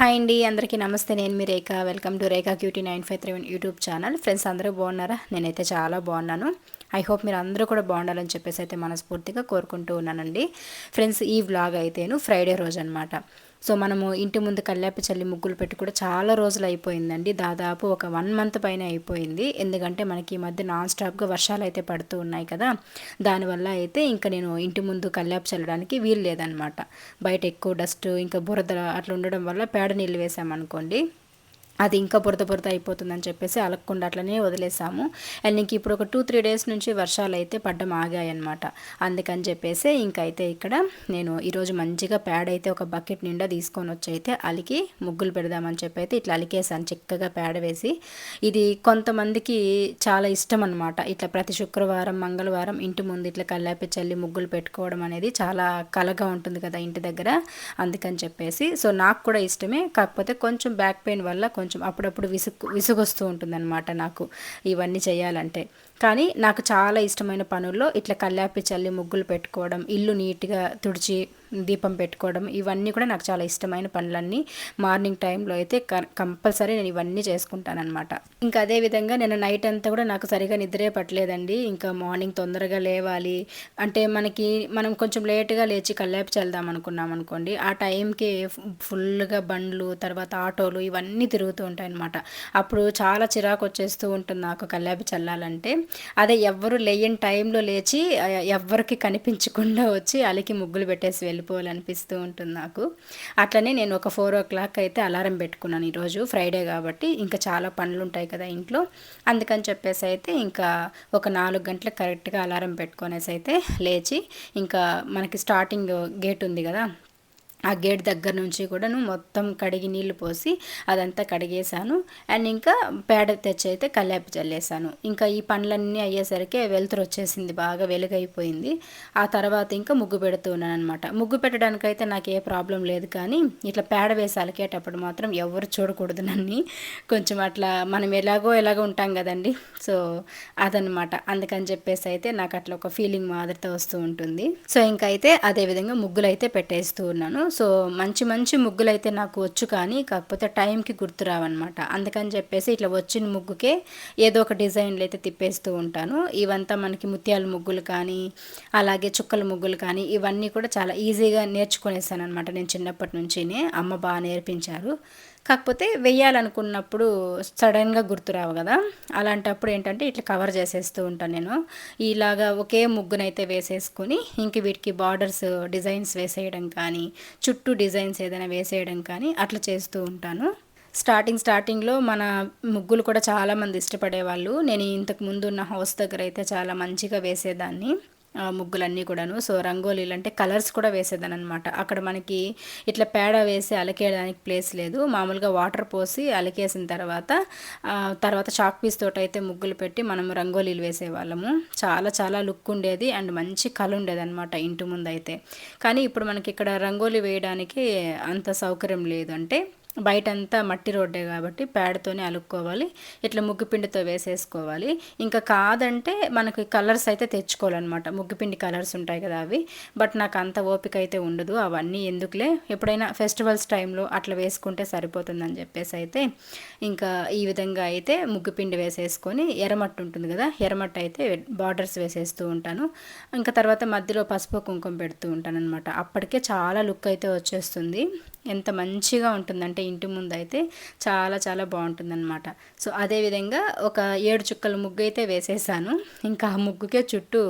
Hi అండి, అందరికీ నమస్తే. నేను మీ Rekha. Welcome to Rekha Cutie 953 YouTube channel. Friends, అందరూ బాగున్నారా? నేనైతే చాలా బాగున్నాను. ఐ హోప్ మీరు అందరూ కూడా బాగుండాలని చెప్పేసి అయితే మనస్ఫూర్తిగా కోరుకుంటూ ఉన్నానండి. ఫ్రెండ్స్, ఈ వ్లాగ్ అయితేను ఫ్రైడే రోజు అనమాట. సో మనము ఇంటి ముందు కల్లాపి చల్లి ముగ్గులు పెట్టి కూడా చాలా రోజులు అయిపోయిందండి. దాదాపు ఒక 1 మంత్ పైన అయిపోయింది. ఎందుకంటే మనకి ఈ మధ్య నాన్ స్టాప్గా వర్షాలు అయితే పడుతూ ఉన్నాయి కదా. దానివల్ల అయితే ఇంకా నేను ఇంటి ముందు కల్లాపి చల్లడానికి వీలు లేదనమాట. బయట ఎక్కువ డస్ట్ ఇంకా బురద అట్లా ఉండడం వల్ల పేడ నీళ్ళు వేసామనుకోండి, అది ఇంకా బురద బురద అయిపోతుందని చెప్పేసి అలగకుండా అట్లనే వదిలేసాము. అండ్ ఇంక ఇప్పుడు ఒక 2-3 డేస్ నుంచి వర్షాలు అయితే పడ్డం ఆగాయన్నమాట. అందుకని చెప్పేసి ఇంకైతే ఇక్కడ నేను ఈరోజు మంచిగా పేడ అయితే ఒక బకెట్ నిండా తీసుకొని వచ్చి అయితే అలికి ముగ్గులు పెడదామని చెప్పి అయితే ఇట్లా అలికేసాను చక్కగా పేడ వేసి. ఇది కొంతమందికి చాలా ఇష్టం అనమాట. ఇట్లా ప్రతి శుక్రవారం మంగళవారం ఇంటి ముందు ఇట్లా కల్లాపి చల్లి ముగ్గులు పెట్టుకోవడం అనేది చాలా కలగా ఉంటుంది కదా ఇంటి దగ్గర. అందుకని చెప్పేసి సో నాకు కూడా ఇష్టమే. కాకపోతే కొంచెం బ్యాక్ పెయిన్ వల్ల కొంచెం అప్పుడప్పుడు విసుగొస్తూ ఉంటుందన్నమాట నాకు ఇవన్నీ చేయాలంటే. కానీ నాకు చాలా ఇష్టమైన పనుల్లో ఇట్లా కల్లాపి చల్లి ముగ్గులు పెట్టుకోవడం, ఇల్లు నీట్గా తుడిచి దీపం పెట్టుకోవడం, ఇవన్నీ కూడా నాకు చాలా ఇష్టమైన పనులన్నీ. మార్నింగ్ టైంలో అయితే కంపల్సరీ నేను ఇవన్నీ చేసుకుంటానమాట. ఇంకా అదేవిధంగా నేను నైట్ అంతా కూడా నాకు సరిగా నిద్రే పట్టలేదండి. ఇంకా మార్నింగ్ తొందరగా లేవాలి అంటే మనం కొంచెం లేట్గా లేచి కల్లాపి చల్దాం అనుకున్నాం అనుకోండి, ఆ టైంకి ఫుల్గా బండ్లు తర్వాత ఆటోలు ఇవన్నీ తిరుగుతూ ఉంటాయన్నమాట. అప్పుడు చాలా చిరాకు వచ్చేస్తూ ఉంటుంది నాకు కల్లాపి చల్లాలంటే. అదే ఎవ్వరు లేయని టైంలో లేచి ఎవ్వరికి కనిపించకుండా వచ్చి అలికి ముగ్గులు పెట్టేసి వెళ్ళిపోవాలనిపిస్తూ ఉంటుంది నాకు. అట్లనే నేను ఒక 4 o'clock అయితే అలారం పెట్టుకున్నాను. ఈరోజు ఫ్రైడే కాబట్టి ఇంకా చాలా పనులు ఉంటాయి కదా ఇంట్లో. అందుకని చెప్పేసి అయితే ఇంకా ఒక 4 గంటలకు కరెక్ట్గా అలారం పెట్టుకొనేసి అయితే లేచి ఇంకా మనకి స్టార్టింగ్ గేట్ ఉంది కదా, ఆ గేట్ దగ్గర నుంచి కూడాను మొత్తం కడిగి నీళ్లు పోసి అదంతా కడిగేసాను. అండ్ ఇంకా పేడ తెచ్చి అయితే కల్లాపి చల్లేసాను. ఇంకా ఈ పనులన్నీ అయ్యేసరికి వెలుతురు వచ్చేసింది, బాగా వెలుగైపోయింది. ఆ తర్వాత ఇంకా ముగ్గు పెడుతూ ఉన్నాను అనమాట. ముగ్గు పెట్టడానికైతే నాకు ఏ ప్రాబ్లం లేదు, కానీ ఇట్లా పేడ వేసి అలికేటప్పుడు మాత్రం ఎవరు చూడకూడదు నన్ను. కొంచెం అట్లా మనం ఎలాగో ఉంటాం కదండి. సో అదనమాట. అందుకని చెప్పేసి అయితే నాకు అట్లా ఒక ఫీలింగ్ మాదిరితో వస్తూ ఉంటుంది. సో ఇంకైతే అదేవిధంగా ముగ్గులు అయితే పెట్టేస్తూ ఉన్నాను. సో మంచి మంచి ముగ్గులు అయితే నాకు వచ్చు, కానీ కాకపోతే టైంకి గుర్తు రావన్నమాట. అందుకని చెప్పేసి ఇట్లా వచ్చిన ముగ్గుకే ఏదో ఒక డిజైన్లు అయితే తిప్పేస్తూ ఉంటాను. ఇవంతా మనకి ముత్యాల ముగ్గులు కానీ అలాగే చుక్కల ముగ్గులు కానీ ఇవన్నీ కూడా చాలా ఈజీగా నేర్చుకునేసాను అనమాట. నేను చిన్నప్పటి నుంచినే అమ్మ బాగా నేర్పించారు. కాకపోతే వెయ్యాలనుకున్నప్పుడు సడన్గా గుర్తురావు కదా, అలాంటప్పుడు ఏంటంటే ఇట్లా కవర్ చేసేస్తూ ఉంటాను నేను. ఇలాగా ఒకే ముగ్గునైతే వేసేసుకొని ఇంక వీటికి బార్డర్స్ డిజైన్స్ వేసేయడం కానీ చుట్టూ డిజైన్స్ ఏదైనా వేసేయడం కానీ అట్లా చేస్తూ ఉంటాను. స్టార్టింగ్లో మన ముగ్గులు కూడా చాలామంది ఇష్టపడేవాళ్ళు. నేను ఇంతకు ముందు ఉన్న హౌస్ దగ్గర అయితే చాలా మంచిగా వేసేదాన్ని ముగ్గులన్నీ కూడాను. సో రంగోలీలు అంటే కలర్స్ కూడా వేసేదాన్ని అనమాట. అక్కడ మనకి ఇట్లా పేడ వేసి అలికేయడానికి ప్లేస్ లేదు. మామూలుగా వాటర్ పోసి అలికేసిన తర్వాత చాక్ పీస్ తోటి అయితే ముగ్గులు పెట్టి మనం రంగోలీలు వేసేవాళ్ళము. చాలా చాలా లుక్ ఉండేది అండ్ మంచి కళ ఉండేది అనమాట ఇంటి ముందు అయితే. కానీ ఇప్పుడు మనకి ఇక్కడ రంగోలీ వేయడానికి అంత సౌకర్యం లేదు. అంటే బయటంతా మట్టి రోడ్డే కాబట్టి పేడతోనే అలుక్కోవాలి, ఇట్లా ముగ్గుపిండితో వేసేసుకోవాలి. ఇంకా కాదంటే మనకి కలర్స్ అయితే తెచ్చుకోవాలన్నమాట. ముగ్గుపిండి కలర్స్ ఉంటాయి కదా అవి. బట్ నాకు అంత ఓపిక అయితే ఉండదు, అవన్నీ ఎందుకులే, ఎప్పుడైనా ఫెస్టివల్స్ టైంలో అట్లా వేసుకుంటే సరిపోతుందని చెప్పేసి అయితే ఇంకా ఈ విధంగా అయితే ముగ్గుపిండి వేసేసుకొని ఎర్రమట్టి ఉంటుంది కదా, ఎర్రమట్టి అయితే బార్డర్స్ వేసేస్తూ ఉంటాను. ఇంకా తర్వాత మధ్యలో పసుపు కుంకుమ పెడుతూ ఉంటాను అనమాట. అప్పటికే చాలా లుక్ అయితే వచ్చేస్తుంది. ఎంత మంచిగా ఉంటుందంటే ఇంటి ముందు అయితే చాలా చాలా బాగుంటుందన్నమాట. సో అదేవిధంగా ఒక 7 చుక్కల ముగ్గు అయితే వేసేసాను. ఇంకా ఆ ముగ్గుకే చుట్టూ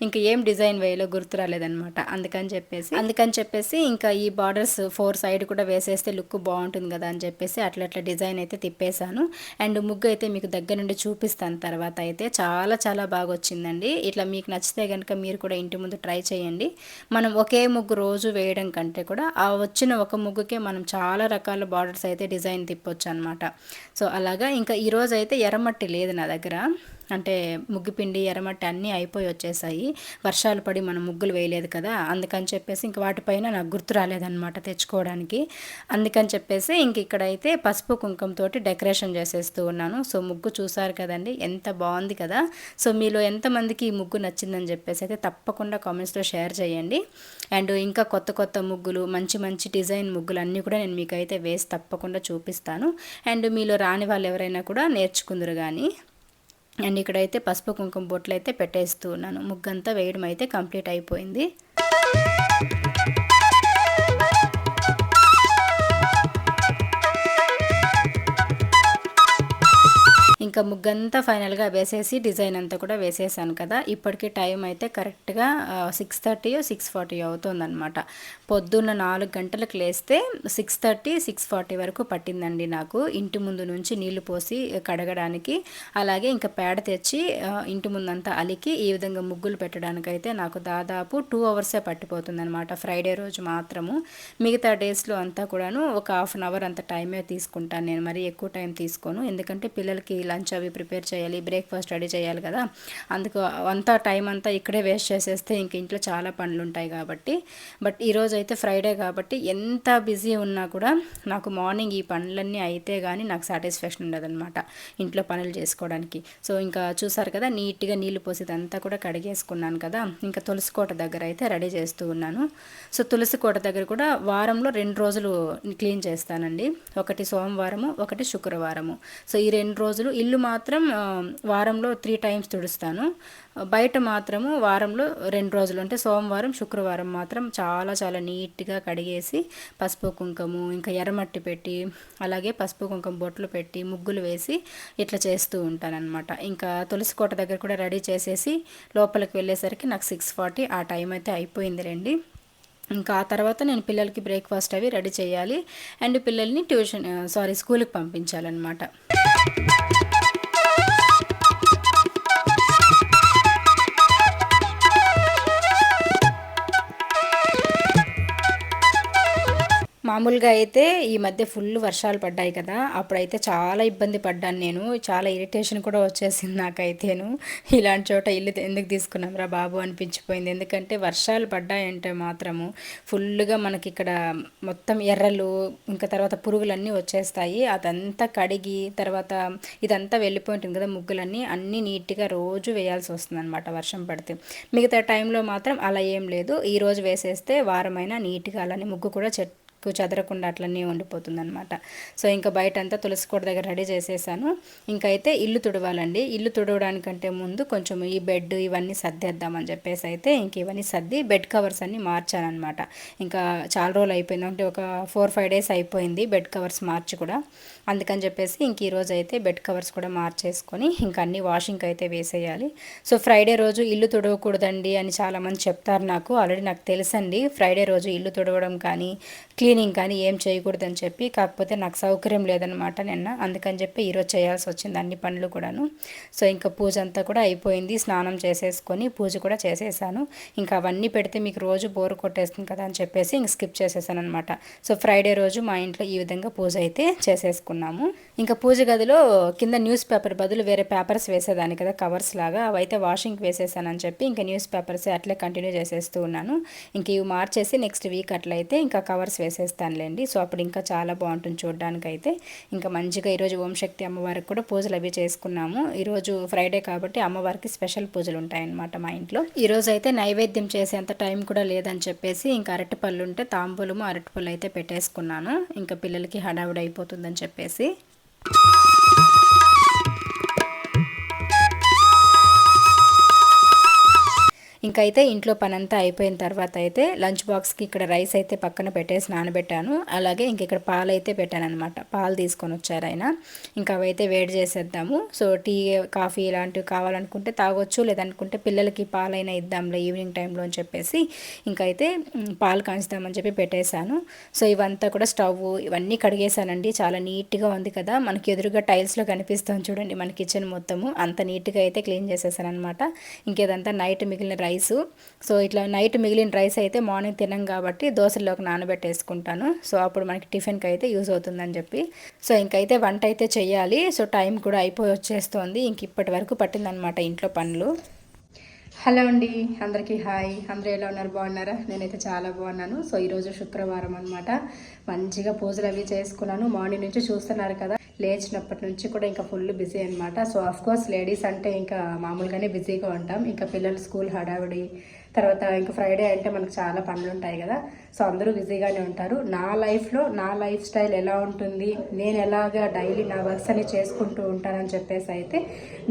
ఇంకా ఏం డిజైన్ వేయాలో గుర్తు రాలేదనమాట. అందుకని చెప్పేసి ఇంకా ఈ బార్డర్స్ 4 సైడ్ కూడా వేసేస్తే లుక్ బాగుంటుంది కదా అని చెప్పేసి అట్లా డిజైన్ అయితే తిప్పేశాను. అండ్ ముగ్గు అయితే మీకు దగ్గర నుండి చూపిస్తాను తర్వాత. అయితే చాలా చాలా బాగా వచ్చిందండి. ఇట్లా మీకు నచ్చితే కనుక మీరు కూడా ఇంటి ముందు ట్రై చేయండి. మనం ఒకే ముగ్గు రోజు వేయడం కంటే కూడా ఆ వచ్చిన ఒక ముగ్గుకే మనం చాలా రకాల బార్డర్స్ అయితే డిజైన్ తిప్పొచ్చు అనమాట. సో అలాగా ఇంకా ఈరోజు అయితే ఎర్రమట్టి లేదు నా దగ్గర. అంటే ముగ్గు పిండి ఎర్రమట్టి అన్నీ అయిపోయి వచ్చేసాయి. వర్షాలు పడి మనం ముగ్గులు వేయలేదు కదా, అందుకని చెప్పేసి ఇంక వాటిపైన నాకు గుర్తు రాలేదనమాట తెచ్చుకోవడానికి. అందుకని చెప్పేసి ఇంక ఇక్కడైతే పసుపు కుంకుమతోటి డెకరేషన్ చేసేస్తూ ఉన్నాను. సో ముగ్గు చూసారు కదండి, ఎంత బాగుంది కదా. సో మీలో ఎంతమందికి ఈ ముగ్గు నచ్చిందని చెప్పేసి అయితే తప్పకుండా కామెంట్స్లో షేర్ చేయండి. అండ్ ఇంకా కొత్త కొత్త ముగ్గులు, మంచి మంచి డిజైన్ ముగ్గులు అన్నీ కూడా నేను మీకు అయితే వేసి తప్పకుండా చూపిస్తాను. అండ్ మీలో రాని వాళ్ళు ఎవరైనా కూడా నేర్చుకుందరు కానీ. అండ్ ఇక్కడైతే పసుపు కుంకుమ బొట్లు అయితే పెట్టేస్తూ ఉన్నాను. ముగ్గంతా వేయడం అయితే కంప్లీట్ అయిపోయింది. ఇంకా ముగ్గంతా ఫైనల్గా వేసేసి డిజైన్ అంతా కూడా వేసేసాను కదా. ఇప్పటికీ టైం అయితే కరెక్ట్గా 6:30 6:40 అవుతుందన్నమాట. పొద్దున్న 4 గంటలకు లేస్తే 6:30 6:40 వరకు పట్టిందండి నాకు ఇంటి ముందు నుంచి నీళ్లు పోసి కడగడానికి. అలాగే ఇంకా పేడ తెచ్చి ఇంటి ముందంతా అలికి ఈ విధంగా ముగ్గులు పెట్టడానికైతే నాకు దాదాపు 2 అవర్సే పట్టిపోతుందన్నమాట ఫ్రైడే రోజు మాత్రము. మిగతా డేస్లో అంతా కూడాను ఒక హాఫ్ అన్ అవర్ అంత టైమే తీసుకుంటాను నేను, మరీ ఎక్కువ టైం తీసుకోను. ఎందుకంటే పిల్లలకి లంచ్ అవి ప్రిపేర్ చేయాలి, బ్రేక్ఫాస్ట్ రెడీ చేయాలి కదా, అందుకు అంతా టైం అంతా ఇక్కడే వేస్ట్ చేసేస్తే ఇంక ఇంట్లో చాలా పనులు ఉంటాయి కాబట్టి. బట్ ఈరోజు అయితే ఫ్రైడే కాబట్టి ఎంత బిజీ ఉన్నా కూడా నాకు మార్నింగ్ ఈ పనులన్నీ అయితే కానీ నాకు సాటిస్ఫాక్షన్ ఉండదన్నమాట ఇంట్లో పనులు చేసుకోవడానికి. సో ఇంకా చూసారు కదా, నీట్గా నీళ్లు పోసేదంతా కూడా కడిగేసుకున్నాను కదా. ఇంకా తులసి కోట దగ్గర అయితే రెడీ చేస్తూ ఉన్నాను. సో తులసి కోట దగ్గర కూడా వారంలో 2 రోజులు క్లీన్ చేస్తానండి. ఒకటి సోమవారము, ఒకటి శుక్రవారము. సో ఈ 2 రోజులు ఇల్లు మాత్రం వారంలో 3 టైమ్స్ తుడుస్తాను. బయట మాత్రము వారంలో 2 రోజులు అంటే సోమవారం శుక్రవారం మాత్రం చాలా చాలా నీట్గా కడిగేసి పసుపు కుంకుమ ఇంకా ఎర్రమట్టి పెట్టి అలాగే పసుపు కుంకుమ బొట్లు పెట్టి ముగ్గులు వేసి ఇట్లా చేస్తూ ఉంటానన్నమాట. ఇంకా తులసి కోట దగ్గర కూడా రెడీ చేసేసి లోపలికి వెళ్ళేసరికి నాకు 6:40 ఆ టైం అయితే అయిపోయింది రండి. ఇంకా ఆ తర్వాత నేను పిల్లలకి బ్రేక్ఫాస్ట్ అవి రెడీ చేయాలి అండ్ పిల్లల్ని స్కూల్కి పంపించాలన్నమాట. మామూలుగా అయితే ఈ మధ్య ఫుల్ వర్షాలు పడ్డాయి కదా, అప్పుడైతే చాలా ఇబ్బంది పడ్డాను నేను. చాలా ఇరిటేషన్ కూడా వచ్చేసింది నాకైతేను. ఇలాంటి చోట ఇల్లు ఎందుకు తీసుకున్నాం రా బాబు అనిపించిపోయింది. ఎందుకంటే వర్షాలు పడ్డాయంటే మాత్రము ఫుల్గా మనకి ఇక్కడ మొత్తం ఎర్రలు ఇంకా తర్వాత పురుగులన్నీ వచ్చేస్తాయి. అదంతా కడిగి తర్వాత ఇదంతా వెళ్ళిపోయి ఉంటుంది కదా ముగ్గులన్నీ, అన్నీ నీట్గా రోజు వేయాల్సి వస్తుంది అనమాట వర్షం పడితే. మిగతా టైంలో మాత్రం అలా ఏం లేదు, ఈరోజు వేసేస్తే వారమైనా నీట్గా అలానే ముగ్గు కూడా చెదరకుండా అట్లనే ఉండిపోతుంది అనమాట. సో ఇంకా బయట అంతా తులసి కోట దగ్గర రెడీ చేసేసాను. ఇంకైతే ఇల్లు తుడవాలండి. ఇల్లు తుడవడానికంటే ముందు కొంచెం ఈ బెడ్ ఇవన్నీ సర్దేద్దామని చెప్పేసి అయితే ఇంక ఇవన్నీ సర్ది బెడ్ కవర్స్ అన్నీ మార్చానమాట. ఇంకా చాలా రోజులు అయిపోయింది, అంటే ఒక 4-5 డేస్ అయిపోయింది బెడ్ కవర్స్ మార్చి కూడా. అందుకని చెప్పేసి ఇంక ఈరోజు అయితే బెడ్ కవర్స్ కూడా మార్చేసుకొని ఇంకా అన్ని వాషింగ్కి అయితే వేసేయాలి. సో ఫ్రైడే రోజు ఇల్లు తుడవకూడదండి అని చాలామంది చెప్తారు నాకు. ఆల్రెడీ నాకు తెలుసండి ఫ్రైడే రోజు ఇల్లు తుడవడం కానీ క్లీనింగ్ కానీ ఏం చేయకూడదని చెప్పి. కాకపోతే నాకు సౌకర్యం లేదనమాట నిన్న, అందుకని చెప్పి ఈరోజు చేయాల్సి వచ్చింది అన్ని పనులు కూడాను. సో ఇంకా పూజ అంతా కూడా అయిపోయింది, స్నానం చేసేసుకొని పూజ కూడా చేసేసాను. ఇంకా అవన్నీ పెడితే మీకు రోజు బోర్ కొట్టేస్తుంది కదా అని చెప్పేసి ఇంక స్కిప్ చేసేసాను అనమాట. సో ఫ్రైడే రోజు మా ఇంట్లో ఈ విధంగా పూజ అయితే చేసేసుకున్నాము. ఇంకా పూజ గదిలో కింద న్యూస్ పేపర్ బదులు వేరే పేపర్స్ వేసేదాన్ని కదా కవర్స్ లాగా, అవైతే వాషింగ్కి వేసేసానని చెప్పి ఇంకా న్యూస్ పేపర్స్ అట్లే కంటిన్యూ చేసేస్తూ ఉన్నాను. ఇంక ఇవి మార్చేసి నెక్స్ట్ వీక్ అట్లయితే ఇంకా కవర్స్ వేసేస్తానులేండి. సో అప్పుడు ఇంకా చాలా బాగుంటుంది చూడడానికి అయితే. ఇంకా మంచిగా ఈరోజు ఓంశక్తి అమ్మవారికి కూడా పూజలు అవి చేసుకున్నాము. ఈరోజు ఫ్రైడే కాబట్టి అమ్మవారికి స్పెషల్ పూజలు ఉంటాయన్నమాట మా ఇంట్లో. ఈరోజు అయితే నైవేద్యం చేసేంత టైం కూడా లేదని చెప్పేసి ఇంకా అరటిపళ్ళు ఉంటే తాంబూలము అరటిపళ్ళు అయితే పెట్టేసుకున్నాను. ఇంకా పిల్లలకి హడావుడి అయిపోతుందని చెప్పేసి. ఇంకైతే ఇంట్లో పనంతా అయిపోయిన తర్వాత అయితే లంచ్ బాక్స్కి ఇక్కడ రైస్ అయితే పక్కన పెట్టేసి నానబెట్టాను. అలాగే ఇంక ఇక్కడ పాలు అయితే పెట్టాను అనమాట. పాలు తీసుకొని వచ్చారు ఆయన. ఇంకా అవైతే వేడి చేసేద్దాము. సో టీ కాఫీ ఇలాంటివి కావాలనుకుంటే తాగొచ్చు, లేదనుకుంటే పిల్లలకి పాలైనా ఇద్దాంలే ఈవినింగ్ టైంలో అని చెప్పేసి ఇంకైతే పాలు కాంచుదామని చెప్పి పెట్టేశాను. సో ఇవంతా కూడా స్టవ్ ఇవన్నీ కడిగేశానండి. చాలా నీట్గా ఉంది కదా, మనకి ఎదురుగా టైల్స్లో కనిపిస్తాం చూడండి మన కిచెన్ మొత్తము. అంత నీట్గా అయితే క్లీన్ చేసేసాను అనమాట. ఇంకేదంతా నైట్ మిగిలిన రైసు. సో ఇట్లా నైట్ మిగిలిన రైస్ అయితే మార్నింగ్ తినం కాబట్టి దోశల్లోకి నానబెట్టేసుకుంటాను. సో అప్పుడు మనకి టిఫిన్కి అయితే యూజ్ అవుతుందని చెప్పి. సో ఇంకైతే వంట అయితే చెయ్యాలి. సో టైం కూడా అయిపోయి వచ్చేస్తోంది. ఇంక ఇప్పటి వరకు పట్టిందనమాట ఇంట్లో పనులు. హలో అండి, అందరికీ హాయ్. అందరూ ఎలా ఉన్నారు, బాగున్నారా? నేనైతే చాలా బాగున్నాను. సో ఈరోజు శుక్రవారం అనమాట. మంచిగా పూజలు అవి చేసుకున్నాను. మార్నింగ్ నుంచి చూస్తున్నారు కదా, లేచినప్పటి నుంచి కూడా ఇంకా ఫుల్ బిజీ అనమాట. సో కోర్స్ లేడీస్ అంటే ఇంకా మామూలుగానే బిజీగా ఉంటాం. ఇంకా పిల్లలు స్కూల్ హడావిడి, తర్వాత ఇంకా ఫ్రైడే అంటే మనకు చాలా పనులు ఉంటాయి కదా. సో అందరూ బిజీగానే ఉంటారు. నా లైఫ్లో నా లైఫ్ స్టైల్ ఎలా ఉంటుంది, నేను ఎలాగా డైలీ నా వర్క్స్ అని చేసుకుంటూ ఉంటానని చెప్పేసి అయితే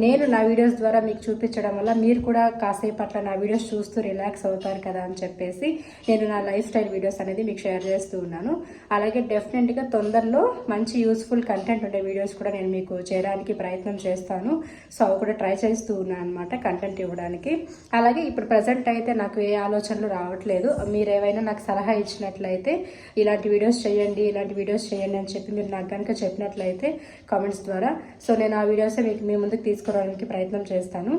నేను నా వీడియోస్ ద్వారా మీకు చూపించడం వల్ల మీరు కూడా కాసేపు అట్లా నా వీడియోస్ చూస్తూ రిలాక్స్ అవుతారు కదా అని చెప్పేసి నేను నా లైఫ్ స్టైల్ వీడియోస్ అనేది మీకు షేర్ చేస్తూ ఉన్నాను. అలాగే డెఫినెట్గా తొందరలో మంచి యూస్ఫుల్ కంటెంట్ ఉండే వీడియోస్ కూడా నేను మీకు చేయడానికి ప్రయత్నం చేస్తాను. సో అవి కూడా ట్రై చేస్తూ ఉన్నాను అనమాట, కంటెంట్ ఇవ్వడానికి. అలాగే ఇప్పుడు ప్రజెంట్ అయితే నాకు ఏ ఆలోచనలు రావట్లేదు. మీరు ఏవైనా నాకు సలహా ఇచ్చినట్లయితే ఇలాంటి వీడియోస్ చేయండి, ఇలాంటి వీడియోస్ చేయండి అని చెప్పి మీరు నాకు కనుక చెప్పినట్లయితే కామెంట్స్ ద్వారా, సో నేను ఆ వీడియోసే మీకు మీ ముందుకు తీసుకురావడానికి ప్రయత్నం చేస్తాను.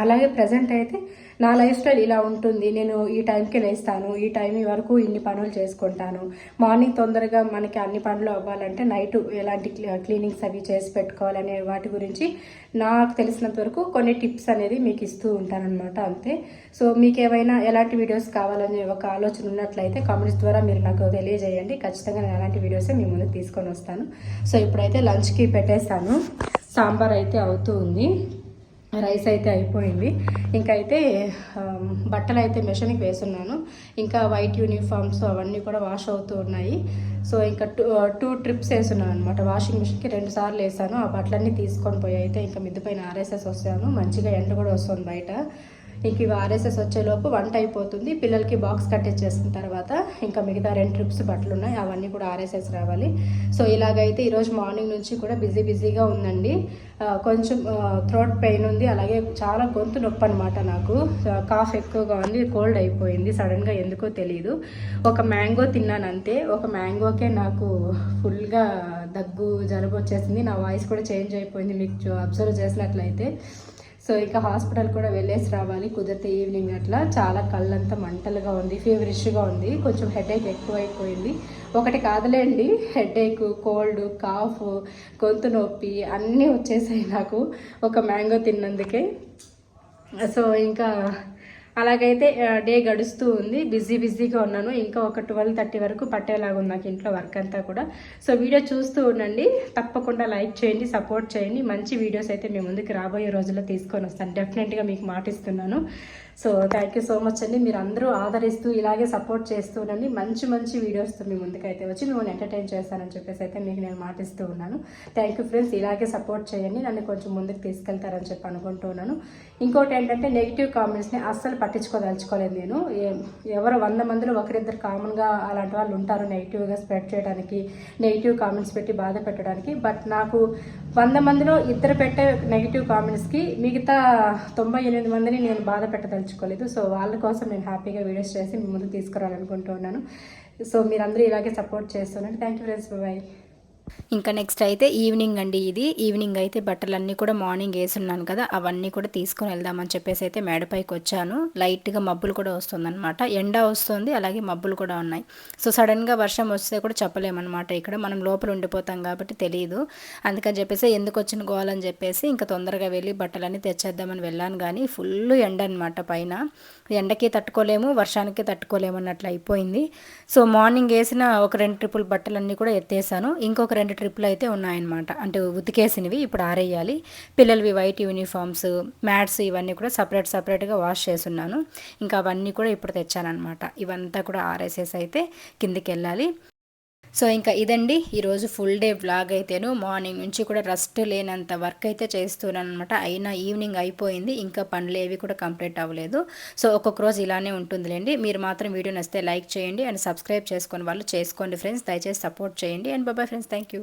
అలాగే ప్రజెంట్ అయితే నా లైఫ్ స్టైల్ ఇలా ఉంటుంది. నేను ఈ టైంకి లేస్తాను, ఈ టైం వరకు ఇన్ని పనులు చేసుకుంటాను. మార్నింగ్ తొందరగా మనకి అన్ని పనులు అవ్వాలంటే నైట్ ఎలాంటి క్లీనింగ్స్ అవి చేసి పెట్టుకోవాలనే వాటి గురించి నాకు తెలిసినంత వరకు కొన్ని టిప్స్ అనేది మీకు ఇస్తూ ఉంటానన్నమాట, అంతే. సో మీకు ఏమైనా ఎలాంటి వీడియోస్ కావాలని ఒక ఆలోచన ఉన్నట్లయితే కామెంట్స్ ద్వారా మీరు నాకు తెలియజేయండి. ఖచ్చితంగా నేను అలాంటి వీడియోసే మీ ముందుకు తీసుకొని వస్తాను. సో ఇప్పుడైతే లంచ్కి పెట్టేస్తాను. సాంబార్ అయితే అవుతూ ఉంది, రైస్ అయితే అయిపోయింది. ఇంకైతే బట్టలు అయితే మెషిన్కి వేసున్నాను. ఇంకా వైట్ యూనిఫామ్స్ అవన్నీ కూడా వాష్ అవుతూ ఉన్నాయి. సో ఇంకా టూ ట్రిప్స్ వేసున్నాను అనమాట. వాషింగ్ మిషన్కి 2 సార్లు వేసాను. ఆ బట్టలన్నీ తీసుకొని పోయి అయితే ఇంకా మిద్ది పైన ఆర్ఎస్ఎస్ వస్తాను. మంచిగా ఎండ కూడా వస్తుంది బయట. ఇంక ఇవి ఆర్ఎస్ఎస్ వచ్చేలోపు వంట అయిపోతుంది. పిల్లలకి బాక్స్ కట్టించేసిన తర్వాత ఇంకా మిగతా 2 ట్రిప్స్ బట్టలు ఉన్నాయి, అవన్నీ కూడా ఆర్ఎస్ఎస్ రావాలి. సో ఇలాగైతే ఈరోజు మార్నింగ్ నుంచి కూడా బిజీగా ఉందండి. కొంచెం థ్రోట్ పెయిన్ ఉంది, అలాగే చాలా గొంతు నొప్పి అనమాట. నాకు కాఫ్ ఎక్కువగా ఉంది, కోల్డ్ అయిపోయింది సడన్గా, ఎందుకో తెలియదు. ఒక మ్యాంగో తిన్నాను అంతే. ఒక మ్యాంగోకే నాకు ఫుల్గా దగ్గు జలుబు వచ్చేసింది. నా వాయిస్ కూడా చేంజ్ అయిపోయింది మీకు అబ్జర్వ్ చేసినట్లయితే. సో ఇంకా హాస్పిటల్ కూడా వెళ్ళేసి రావాలి కుదిరితే ఈవినింగ్ అట్లా. చాలా కళ్ళంతా మంటలుగా ఉంది, ఫీవరిష్గా ఉంది, కొంచెం హెడేక్ ఎక్కువైపోయింది. ఒకటి కాదులేండి, హెడేక్, కోల్డ్, కాఫ్, గొంతు నొప్పి అన్నీ వచ్చేసాయి నాకు ఒక మ్యాంగో తిన్నందుకే. సో ఇంకా అలాగైతే డే గడుస్తూ ఉంది, బిజీగా ఉన్నాను. ఇంకా ఒక 12:30 వరకు పట్టేలాగా ఉంది నాకు ఇంట్లో వర్క్ అంతా కూడా. సో వీడియో చూస్తూ ఉండండి, తప్పకుండా లైక్ చేయండి, సపోర్ట్ చేయండి. మంచి వీడియోస్ అయితే మీ ముందుకు రాబోయే రోజుల్లో తీసుకొని వస్తాను, డెఫినెట్గా మీకు మాటిస్తున్నాను. So thank you so much అండి. మీరు అందరూ ఆదరిస్తూ ఇలాగే సపోర్ట్ చేస్తూ ఉండండి. మంచి వీడియోస్తో మీ ముందుకైతే వచ్చి మిమ్మల్ని ఎంటర్టైన్ చేస్తానని చెప్పేసి అయితే మీకు నేను మాటిస్తూ ఉన్నాను. థ్యాంక్ యూ ఫ్రెండ్స్, ఇలాగే సపోర్ట్ చేయండి, నన్ను కొంచెం ముందుకు తీసుకెళ్తారని చెప్పి అనుకుంటూ ఉన్నాను. ఇంకోటి ఏంటంటే నెగిటివ్ కామెంట్స్ని అస్సలు పట్టించుకోదలుచుకోలేదు నేను. ఎవరో 100 మందిలో ఒకరిద్దరు కామన్గా అలాంటి వాళ్ళు ఉంటారు నెగిటివ్గా స్ప్రెడ్ చేయడానికి, నెగిటివ్ కామెంట్స్ పెట్టి బాధ పెట్టడానికి. బట్ నాకు 100 మందిలో ఇద్దరు పెట్టే నెగిటివ్ కామెంట్స్కి మిగతా 98 మందిని నేను బాధ పెట్టదలుచుకోలేదు. సో వాళ్ళ కోసం నేను హ్యాపీగా వీడియోస్ చేసి మీ ముందుకు తీసుకురావాలనుకుంటున్నాను. సో మీరందరూ ఇలాగే సపోర్ట్ చేస్తున్నాను. Thank you friends, bye. ఇంకా నెక్స్ట్ అయితే ఈవినింగ్ అండి. ఇది ఈవినింగ్ అయితే బట్టలన్నీ కూడా మార్నింగ్ వేసున్నాను కదా, అవన్నీ కూడా తీసుకొని వెళ్దామని చెప్పేసి అయితే మేడపైకి వచ్చాను. లైట్గా మబ్బులు కూడా వస్తుందన్నమాట, ఎండ వస్తుంది, అలాగే మబ్బులు కూడా ఉన్నాయి. సో సడన్గా వర్షం వస్తే కూడా చెప్పలేమన్నమాట. ఇక్కడ మనం లోపల ఉండిపోతాం కాబట్టి తెలియదు. అందుకని చెప్పేసి ఎందుకు వచ్చిన గోవాలని చెప్పేసి ఇంకా తొందరగా వెళ్ళి బట్టలన్నీ తెచ్చేద్దామని వెళ్ళాను. కానీ ఫుల్ ఎండ అనమాట, పైన ఎండకి తట్టుకోలేము, వర్షానికి తట్టుకోలేము అన్నట్లు అయిపోయింది. సో మార్నింగ్ వేసిన ఒక 2 ట్రిప్పులు బట్టలన్నీ కూడా ఎత్తేసాను. ఇంకొక 2 ట్రిప్పులు అయితే ఉన్నాయన్నమాట, అంటే ఉతికేసినవి ఇప్పుడు ఆరేయాలి. పిల్లలవి వైట్ యూనిఫామ్స్, మ్యాట్స్ ఇవన్నీ కూడా సపరేట్గా వాష్ చేసున్నాను. ఇంకా అవన్నీ కూడా ఇప్పుడు తెచ్చానమాట. ఇవంతా కూడా ఆరేసేసి అయితే కిందికి వెళ్ళాలి. సో ఇంకా ఇదండి ఈరోజు ఫుల్ డే వ్లాగ్ అయితేను. మార్నింగ్ నుంచి కూడా రెస్ట్ లేనంత వర్క్ అయితే చేస్తున్నాను అనమాట. అయినా ఈవినింగ్ అయిపోయింది, ఇంకా పనులు ఏవి కూడా కంప్లీట్ అవ్వలేదు. సో ఒక్కొక్క రోజు ఇలానే ఉంటుందిలేండి. మీరు మాత్రం వీడియో నచ్చితే లైక్ చేయండి అండ్ సబ్స్క్రైబ్ చేసుకుని వాళ్ళు చేసుకోండి ఫ్రెండ్స్. దయచేసి సపోర్ట్ చేయండి and bye friends, thank you.